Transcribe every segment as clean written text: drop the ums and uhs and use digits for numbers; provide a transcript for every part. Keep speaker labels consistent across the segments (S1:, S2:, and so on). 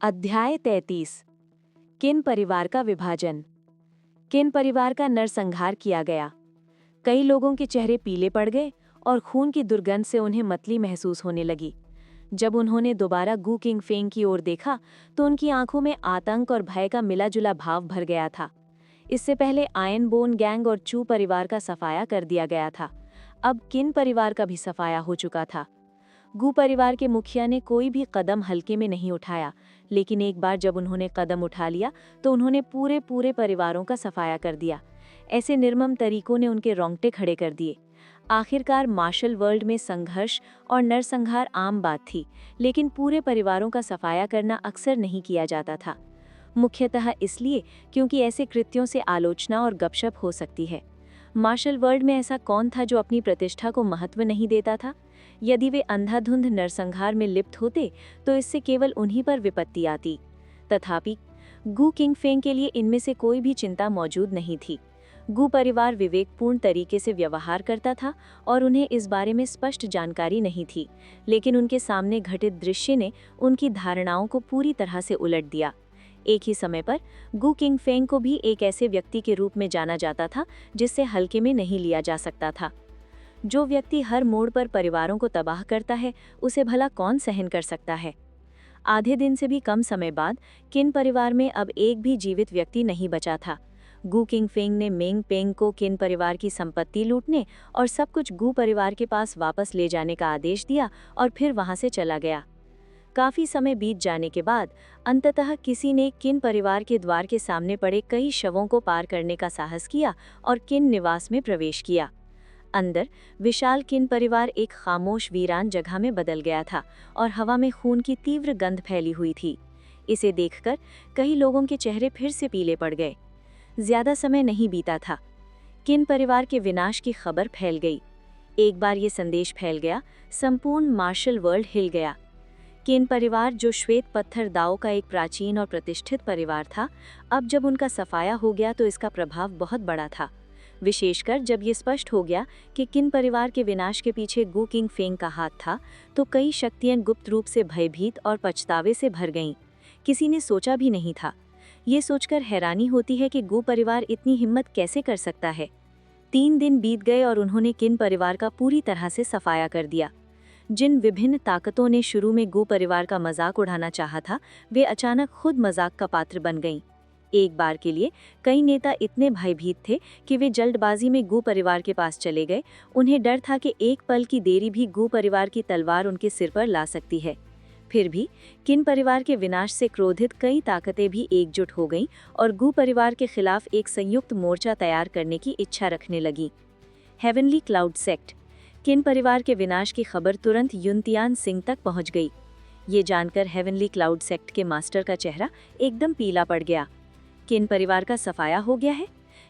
S1: अध्याय 33। किन परिवार का विभाजन। किन परिवार का नरसंहार किया गया। कई लोगों के चेहरे पीले पड़ गए और खून की दुर्गंध से उन्हें मतली महसूस होने लगी। जब उन्होंने दोबारा गू किंग फेंग की ओर देखा तो उनकी आंखों में आतंक और भय का मिला-जुला भाव भर गया था। इससे पहले आयन बोन गैंग और चू परिवार का सफाया कर दिया गया था। अब किन परिवार का भी सफाया हो चुका था। गू परिवार के मुखिया ने कोई भी कदम हल्के में नहीं उठाया, लेकिन एक बार जब उन्होंने कदम उठा लिया तो उन्होंने पूरे परिवारों का सफाया कर दिया। ऐसे निर्मम तरीकों ने उनके रोंगटे खड़े कर दिए। आखिरकार मार्शल वर्ल्ड में संघर्ष और नरसंहार आम बात थी, लेकिन पूरे परिवारों का सफाया करना अक्सर नहीं किया जाता था। मुख्यतः इसलिए क्योंकि ऐसे कृत्यों से आलोचना और गपशप हो सकती है। मार्शल वर्ल्ड में ऐसा कौन था जो अपनी प्रतिष्ठा को महत्व नहीं देता था? यदि वे अंधाधुंध नरसंहार में लिप्त होते तो इससे केवल उन्हीं पर विपत्ति आती। तथापि गू किंग फेंग के लिए इनमें से कोई भी चिंता मौजूद नहीं थी। गू परिवार विवेकपूर्ण तरीके से व्यवहार करता था और उन्हें इस बारे में स्पष्ट जानकारी नहीं थी, लेकिन उनके सामने घटित दृश्य ने उनकी धारणाओं को पूरी तरह से उलट दिया। एक ही समय पर गू किंग फेंग को भी एक ऐसे व्यक्ति के रूप में जाना जाता था जिससे हल्के में नहीं लिया जा सकता था। जो व्यक्ति हर मोड़ पर परिवारों को तबाह करता है, उसे भला कौन सहन कर सकता है। आधे दिन से भी कम समय बाद किन परिवार में अब एक भी जीवित व्यक्ति नहीं बचा था। गू किंग फेंग ने मेंग पेंग को किन परिवार की संपत्ति लूटने और सब कुछ गू परिवार के पास वापस ले जाने का आदेश दिया और फिर वहां से चला गया। काफी समय बीत जाने के बाद अंततः किसी ने किन परिवार के द्वार के सामने पड़े कई शवों को पार करने का साहस किया और किन निवास में प्रवेश किया। अंदर विशाल किन परिवार एक खामोश वीरान जगह में बदल गया था और हवा में खून की तीव्र गंध फैली हुई थी। इसे देखकर कई लोगों के चेहरे फिर से पीले पड़ गए। ज्यादा समय नहीं बीता था, किन परिवार के विनाश की खबर फैल गई। एक बार ये संदेश फैल गया, संपूर्ण मार्शल वर्ल्ड हिल गया। किन परिवार, जो श्वेत पत्थर दाओ का एक प्राचीन और प्रतिष्ठित परिवार था, अब जब उनका सफाया हो गया तो इसका प्रभाव बहुत बड़ा था। विशेषकर जब ये स्पष्ट हो गया कि किन परिवार के विनाश के पीछे गू किंग फेंग का हाथ था, तो कई शक्तियां गुप्त रूप से भयभीत और पछतावे से भर गईं। किसी ने सोचा भी नहीं था। ये सोचकर हैरानी होती है कि गू परिवार इतनी हिम्मत कैसे कर सकता है। 3 दिन बीत गए और उन्होंने किन परिवार का पूरी तरह से सफाया कर दिया। जिन विभिन्न ताकतों ने शुरू में गू परिवार का मजाक उड़ाना चाहा था, वे अचानक खुद मजाक का पात्र बन गईं। एक बार के लिए कई नेता इतने भयभीत थे कि वे जल्दबाजी में गू परिवार के पास चले गए। उन्हें डर था कि एक पल की देरी भी गू परिवार की तलवार उनके सिर पर ला सकती है। फिर भी किन परिवार के विनाश से क्रोधित कई ताकतें भी एकजुट हो गईं और गू परिवार के खिलाफ एक संयुक्त मोर्चा तैयार करने की इच्छा रखने लगी। Heavenly cloud sect. किन परिवार के विनाश की खबर तुरंत युनतियान सिंह तक पहुंच गई। ये जानकर हेवनली क्लाउड सेक्ट के मास्टर का चेहरा एकदम पीला पड़ गया। किन परिवार का सफाया हो गया है?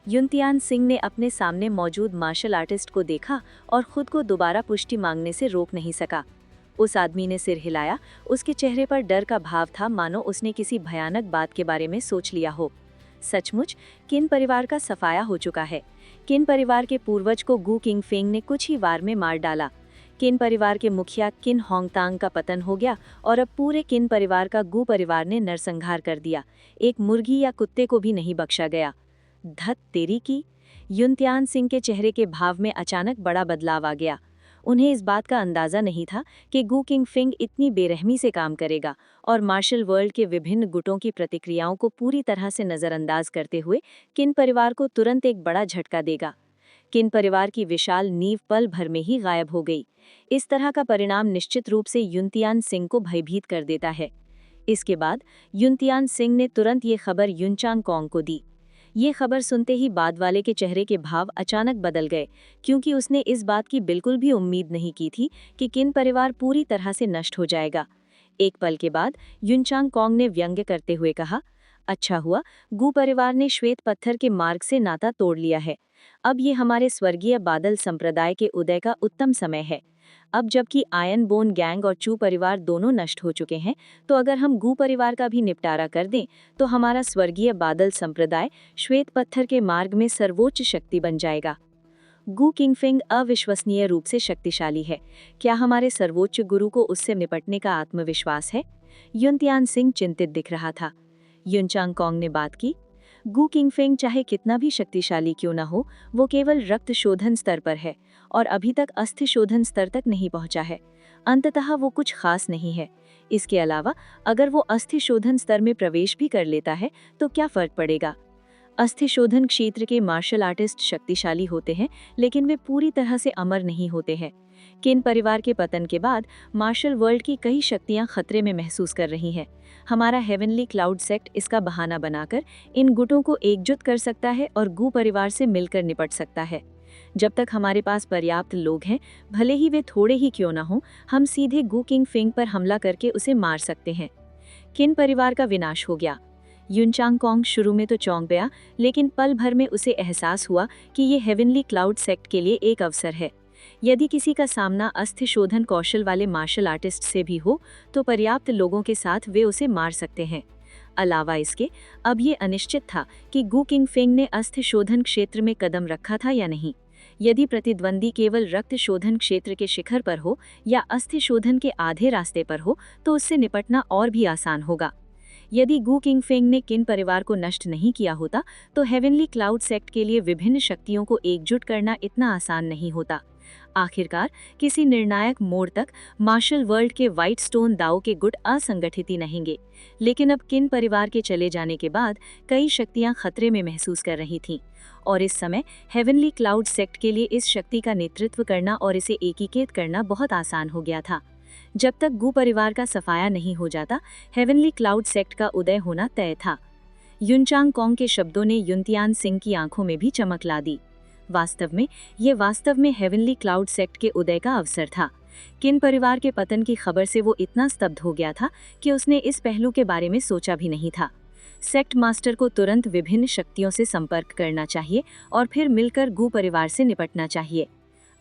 S1: युनतियान सिंह ने अपने सामने मौजूद मार्शल आर्टिस्ट को देखा और खुद को दोबारा पुष्टि मांगने से रोक नहीं सका। उस आदमी ने सिर हिलाया। उसके चेहरे पर डर का भाव था, मानो उसने किसी भयानक बात के बारे में सोच लिया हो। सचमुच किन परिवार का सफाया हो चुका है। किन परिवार के पूर्वज को गू किंग फेंग ने कुछ ही वार में मार डाला। किन परिवार के मुखिया किन होंगतांग का पतन हो गया और अब पूरे किन परिवार का गू परिवार ने नरसंहार कर दिया। एक मुर्गी या कुत्ते को भी नहीं बख्शा गया। धत तेरी की। युनतियान सिंह के चेहरे के भाव में अचानक बड़ा बदलाव आ गया। उन्हें इस बात का अंदाजा नहीं था कि गू किंग फेंग इतनी बेरहमी से काम करेगा और मार्शल वर्ल्ड के विभिन्न गुटों की प्रतिक्रियाओं को पूरी तरह से नजरअंदाज करते हुए किन परिवार को तुरंत एक बड़ा झटका देगा। किन परिवार की विशाल नींव पल भर में ही गायब हो गई। इस तरह का परिणाम निश्चित रूप से युनतियान सिंह को भयभीत कर देता है। इसके बाद युनतियान सिंह ने तुरंत ये खबर युनचांग कोंग को दी। ये खबर सुनते ही बाद वाले के चेहरे के भाव अचानक बदल गए, क्योंकि उसने इस बात की बिल्कुल भी उम्मीद नहीं की थी कि किन परिवार पूरी तरह से नष्ट हो जाएगा। एक पल के बाद युनचांग कोंग ने व्यंग्य करते हुए कहा, अच्छा हुआ गू परिवार ने श्वेत पत्थर के मार्ग से नाता तोड़ लिया है। अब ये हमारे स्वर्गीय बादल संप्रदाय के उदय का उत्तम समय है। अब जबकि आयन बोन गैंग और चू परिवार दोनों नष्ट हो चुके हैं, तो अगर हम गू परिवार का भी निपटारा कर दें तो हमारा स्वर्गीय बादल संप्रदाय श्वेत पत्थर के मार्ग में सर्वोच्च शक्ति बन जाएगा। गू किंग फेंग अविश्वसनीय रूप से शक्तिशाली है। क्या हमारे सर्वोच्च गुरु को उससे निपटने का आत्मविश्वास है? युनतियान सिंह चिंतित दिख रहा था। युनचांग कॉन्ग ने बात की, गू किंगफेंग चाहे कितना भी शक्तिशाली क्यों न हो, वो केवल रक्त शोधन स्तर पर है और अभी तक अस्थि शोधन स्तर तक नहीं पहुंचा है। अंततः वो कुछ खास नहीं है। इसके अलावा अगर वो अस्थि शोधन स्तर में प्रवेश भी कर लेता है तो क्या फर्क पड़ेगा। अस्थि शोधन क्षेत्र के मार्शल आर्टिस्ट शक्तिशाली होते हैं, लेकिन वे पूरी तरह से अमर नहीं होते हैं। किन परिवार के पतन के बाद मार्शल वर्ल्ड की कई शक्तियां खतरे में महसूस कर रही हैं। हमारा हेवनली क्लाउड सेक्ट इसका बहाना बनाकर इन गुटों को एकजुट कर सकता है और गू परिवार से मिलकर निपट सकता है। जब तक हमारे पास पर्याप्त लोग हैं, भले ही वे थोड़े ही क्यों ना हों, हम सीधे गू किंगफेंग पर हमला करके उसे मार सकते हैं। किन परिवार का विनाश हो गया। युनचांग कॉन्ग शुरू में तो चौंक गया, लेकिन पल भर में उसे एहसास हुआ कि ये हेवनली क्लाउड सेक्ट के लिए एक अवसर है। यदि किसी का सामना अस्थि शोधन कौशल वाले मार्शल आर्टिस्ट से भी हो, तो पर्याप्त लोगों के साथ वे उसे मार सकते हैं। अलावा इसके, अब ये अनिश्चित था कि गू किंगफेंग ने अस्थि शोधन क्षेत्र में कदम रखा था या नहीं। यदि प्रतिद्वंदी केवल रक्त शोधन क्षेत्र के शिखर पर हो या अस्थि शोधन के आधे रास्ते पर हो, तो उससे निपटना और भी आसान होगा। यदि गू किंगफेंग ने किन परिवार को नष्ट नहीं किया होता, तो हेवनली क्लाउड सेक्ट के लिए विभिन्न शक्तियों को एकजुट करना इतना आसान नहीं होता। आखिरकार किसी निर्णायक मोड़ तक मार्शल वर्ल्ड के व्हाइट स्टोन दाव के गुट असंगठित ही रहेंगे। लेकिन अब किन परिवार के चले जाने के बाद कई शक्तियां खतरे में महसूस कर रही थीं, और इस समय हेवनली क्लाउड सेक्ट के लिए इस शक्ति का नेतृत्व करना और इसे एकीकृत करना बहुत आसान हो गया था। जब तक गू परिवार का सफाया नहीं हो जाता, हेवनली क्लाउड सेक्ट का उदय होना तय था। युनचांग कॉन्ग के शब्दों ने युनतियान सिंह की आंखों में भी चमक ला दी। वास्तव में हेवनली क्लाउड सेक्ट के उदय का अवसर था। किन परिवार के पतन की खबर से वो इतना स्तब्ध हो गया था कि उसने इस पहलू के बारे में सोचा भी नहीं था। सेक्ट मास्टर को तुरंत विभिन्न शक्तियों से संपर्क करना चाहिए और फिर मिलकर गू परिवार से निपटना चाहिए,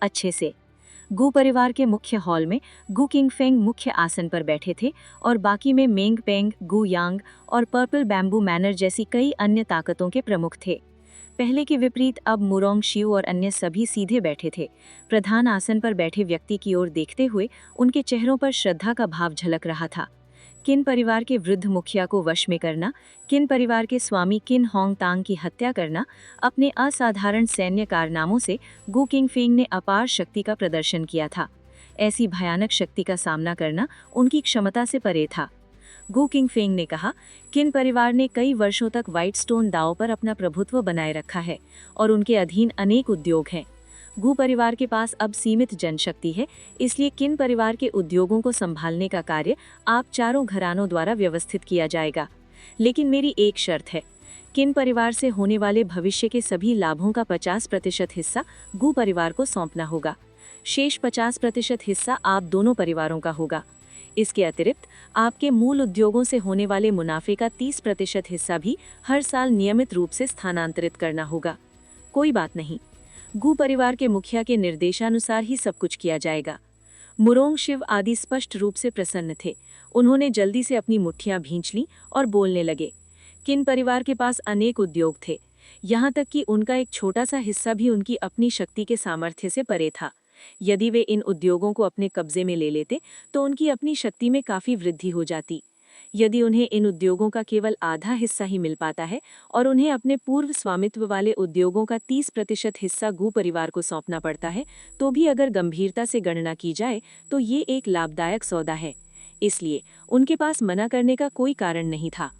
S1: अच्छे से। गू परिवार के मुख्य हॉल में गू किंगफेंग मुख्य आसन पर बैठे थे और बाकी में मेंग पेंग, गू यांग और पर्पल बैम्बू मैनर जैसी कई अन्य ताकतों के प्रमुख थे। पहले के विपरीत अब मुरोंग शिव और अन्य सभी सीधे बैठे थे। प्रधान आसन पर बैठे व्यक्ति की ओर देखते हुए उनके चेहरों पर श्रद्धा का भाव झलक रहा था। किन परिवार के वृद्ध मुखिया को वश में करना, किन परिवार के स्वामी किन होंग तांग की हत्या करना, अपने असाधारण सैन्य कारनामों से गू किंगफेंग ने अपार शक्ति का प्रदर्शन किया था। ऐसी भयानक शक्ति का सामना करना उनकी क्षमता से परे था। गू किंगफेंग ने कहा, किन परिवार ने कई वर्षों तक व्हाइट स्टोन दाव पर अपना प्रभुत्व बनाए रखा है और उनके अधीन अनेक उद्योग हैं। गू परिवार के पास अब सीमित जनशक्ति है, इसलिए किन परिवार के उद्योगों को संभालने का कार्य आप चारों घरानों द्वारा व्यवस्थित किया जाएगा। लेकिन मेरी एक शर्त है, किन परिवार से होने वाले भविष्य के सभी लाभों का 50% हिस्सा गू परिवार को सौंपना होगा। शेष 50% हिस्सा आप दोनों परिवारों का होगा। इसके अतिरिक्त आपके मूल उद्योगों से होने वाले मुनाफे का 30% हिस्सा भी हर साल नियमित रूप से स्थानांतरित करना होगा। कोई बात नहीं, गू परिवार के मुखिया के निर्देशानुसार ही सब कुछ किया जाएगा। मुरोंग शिव आदि स्पष्ट रूप से प्रसन्न थे। उन्होंने जल्दी से अपनी मुट्ठियां भींच लीं और बोलने लगे। किन परिवार के पास अनेक उद्योग थे, यहाँ तक कि उनका एक छोटा सा हिस्सा भी उनकी अपनी शक्ति के सामर्थ्य से परे था। यदि वे इन उद्योगों को अपने कब्जे में ले लेते तो उनकी अपनी शक्ति में काफी वृद्धि हो जाती। यदि उन्हें इन उद्योगों का केवल आधा हिस्सा ही मिल पाता है और उन्हें अपने पूर्व स्वामित्व वाले उद्योगों का 30% हिस्सा गू परिवार को सौंपना पड़ता है, तो भी अगर गंभीरता से गणना की जाए तो ये एक लाभदायक सौदा है। इसलिए उनके पास मना करने का कोई कारण नहीं था।